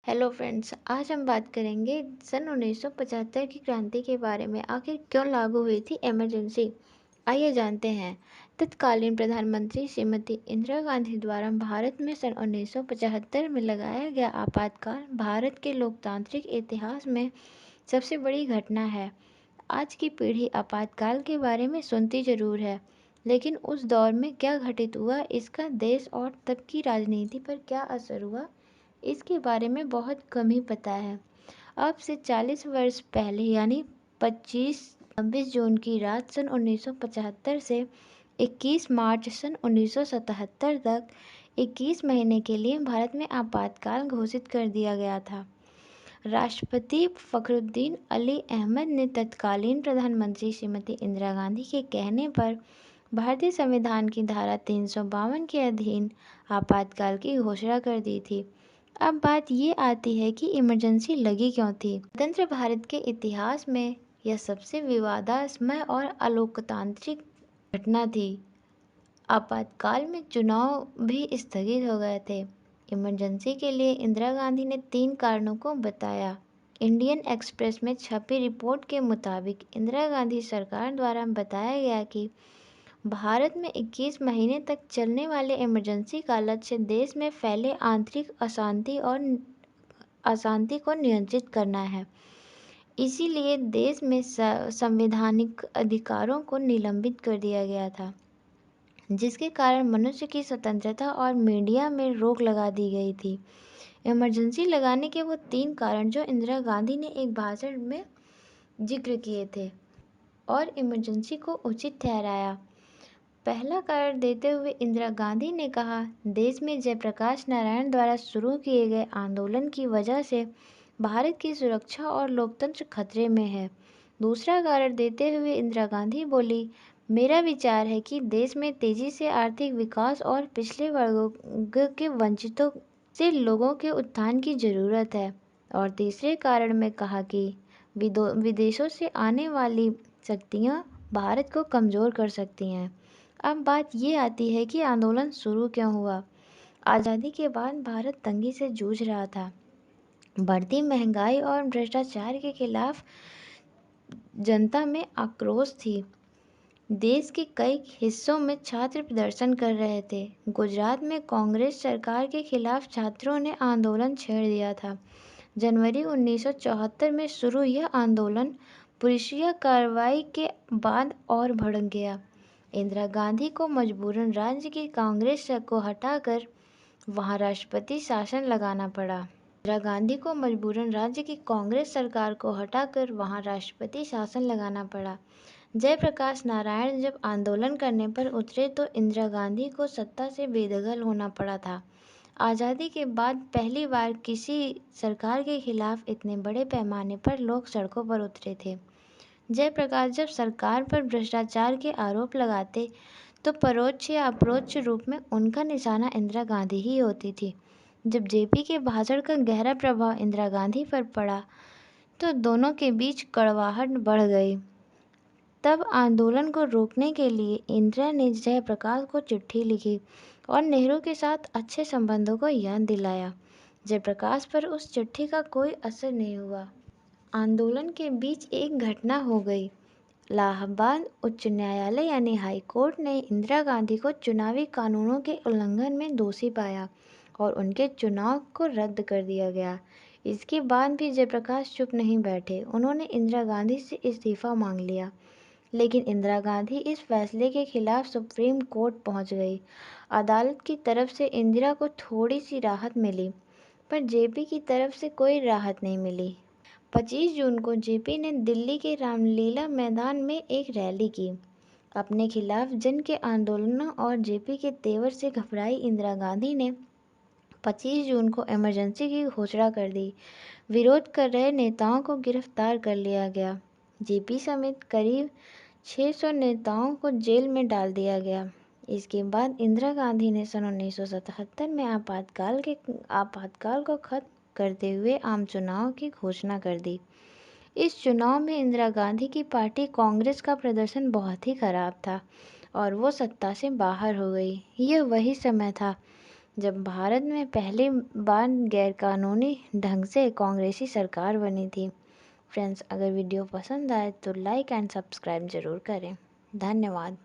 Hello friends, आज हम बात करेंगे सन 1975 की क्रांति के बारे में। आखिर क्यों लागू हुई थी इमरजेंसी? आइए जानते हैं। तत्कालीन प्रधानमंत्री श्रीमती इंदिरा गांधी द्वारा भारत में सन 1975 में लगाया गया आपातकाल भारत के लोकतांत्रिक इतिहास में सबसे बड़ी घटना है। आज की पीढ़ी आपातकाल के बारे में सुनती जरूर है, लेकिन उस दौर में क्या घटित हुआ, इसका देश और तब की राजनीति पर क्या असर हुआ, इसके बारे में बहुत कम ही पता है। अब से 40 वर्ष पहले यानी 25 जून की रात सन 1975 से 21 मार्च सन 1977 तक 21 महीने के लिए भारत में आपातकाल घोषित कर दिया गया था। राष्ट्रपति फखरुद्दीन अली अहमद ने तत्कालीन प्रधानमंत्री श्रीमती इंदिरा गांधी के कहने पर भारतीय संविधान की धारा 352 के अधीन आपातकाल की घोषणा कर दी थी। अब बात ये आती है कि इमरजेंसी लगी क्यों थी। स्वतंत्र भारत के इतिहास में यह सबसे विवादास्पद और अलोकतांत्रिक घटना थी। आपातकाल में चुनाव भी स्थगित हो गए थे। इमरजेंसी के लिए इंदिरा गांधी ने 3 कारणों को बताया। इंडियन एक्सप्रेस में छपी रिपोर्ट के मुताबिक इंदिरा गांधी सरकार द्वारा बताया गया कि भारत में 21 महीने तक चलने वाले इमरजेंसी का लक्ष्य देश में फैले आंतरिक अशांति को नियंत्रित करना है। इसीलिए देश में संवैधानिक अधिकारों को निलंबित कर दिया गया था, जिसके कारण मनुष्य की स्वतंत्रता और मीडिया में रोक लगा दी गई थी। इमरजेंसी लगाने के वो 3 कारण जो इंदिरा गांधी ने एक भाषण में जिक्र किए थे और इमरजेंसी को उचित ठहराया। पहला कारण देते हुए इंदिरा गांधी ने कहा, देश में जयप्रकाश नारायण द्वारा शुरू किए गए आंदोलन की वजह से भारत की सुरक्षा और लोकतंत्र खतरे में है। दूसरा कारण देते हुए इंदिरा गांधी बोली, मेरा विचार है कि देश में तेजी से आर्थिक विकास और पिछले वर्गों के वंचितों से लोगों के उत्थान की जरूरत है। और तीसरे कारण में कहा कि विदेशों से आने वाली शक्तियाँ भारत को कमज़ोर कर सकती हैं। अब बात ये आती है कि आंदोलन शुरू क्यों हुआ। आज़ादी के बाद भारत तंगी से जूझ रहा था। बढ़ती महंगाई और भ्रष्टाचार के खिलाफ जनता में आक्रोश थी। देश के कई हिस्सों में छात्र प्रदर्शन कर रहे थे। गुजरात में कांग्रेस सरकार के खिलाफ छात्रों ने आंदोलन छेड़ दिया था। जनवरी 1974 में शुरू यह आंदोलन पुलिसिया कार्रवाई के बाद और भड़क गया। इंदिरा गांधी को मजबूरन राज्य की कांग्रेस को हटाकर वहां राष्ट्रपति शासन लगाना पड़ा। इंदिरा गांधी को मजबूरन राज्य की कांग्रेस सरकार को हटाकर वहां राष्ट्रपति शासन लगाना पड़ा। जयप्रकाश नारायण जब आंदोलन करने पर उतरे तो इंदिरा गांधी को सत्ता से बेदखल होना पड़ा था। आज़ादी के बाद पहली बार किसी सरकार के खिलाफ इतने बड़े पैमाने पर लोग सड़कों पर उतरे थे। जयप्रकाश जब सरकार पर भ्रष्टाचार के आरोप लगाते तो परोक्ष या अपरोक्ष रूप में उनका निशाना इंदिरा गांधी ही होती थी। जब जेपी के भाषण का गहरा प्रभाव इंदिरा गांधी पर पड़ा तो दोनों के बीच कड़वाहट बढ़ गई। तब आंदोलन को रोकने के लिए इंदिरा ने जयप्रकाश को चिट्ठी लिखी और नेहरू के साथ अच्छे संबंधों को याद दिलाया। जयप्रकाश पर उस चिट्ठी का कोई असर नहीं हुआ। आंदोलन के बीच एक घटना हो गई। इलाहाबाद उच्च न्यायालय यानी हाई कोर्ट ने इंदिरा गांधी को चुनावी कानूनों के उल्लंघन में दोषी पाया और उनके चुनाव को रद्द कर दिया गया। इसके बाद भी जयप्रकाश चुप नहीं बैठे। उन्होंने इंदिरा गांधी से इस्तीफा मांग लिया, लेकिन इंदिरा गांधी इस फैसले के खिलाफ सुप्रीम कोर्ट पहुंच गई। अदालत की तरफ से इंदिरा को थोड़ी सी राहत मिली, पर जेपी की तरफ से कोई राहत नहीं मिली। 25 जून को जेपी ने दिल्ली के रामलीला मैदान में एक रैली की। अपने खिलाफ जन के आंदोलनों और जेपी के तेवर से घबराई इंदिरा गांधी ने 25 जून को इमरजेंसी की घोषणा कर दी। विरोध कर रहे नेताओं को गिरफ्तार कर लिया गया। जेपी समेत करीब 600 नेताओं को जेल में डाल दिया गया। इसके बाद इंदिरा गांधी ने सन 1977 में आपातकाल को खत्म करते हुए आम चुनाव की घोषणा कर दी। इस चुनाव में इंदिरा गांधी की पार्टी कांग्रेस का प्रदर्शन बहुत ही खराब था और वो सत्ता से बाहर हो गई। यह वही समय था जब भारत में पहली बार गैरकानूनी ढंग से कांग्रेसी सरकार बनी थी। फ्रेंड्स, अगर वीडियो पसंद आए तो लाइक एंड सब्सक्राइब ज़रूर करें। धन्यवाद।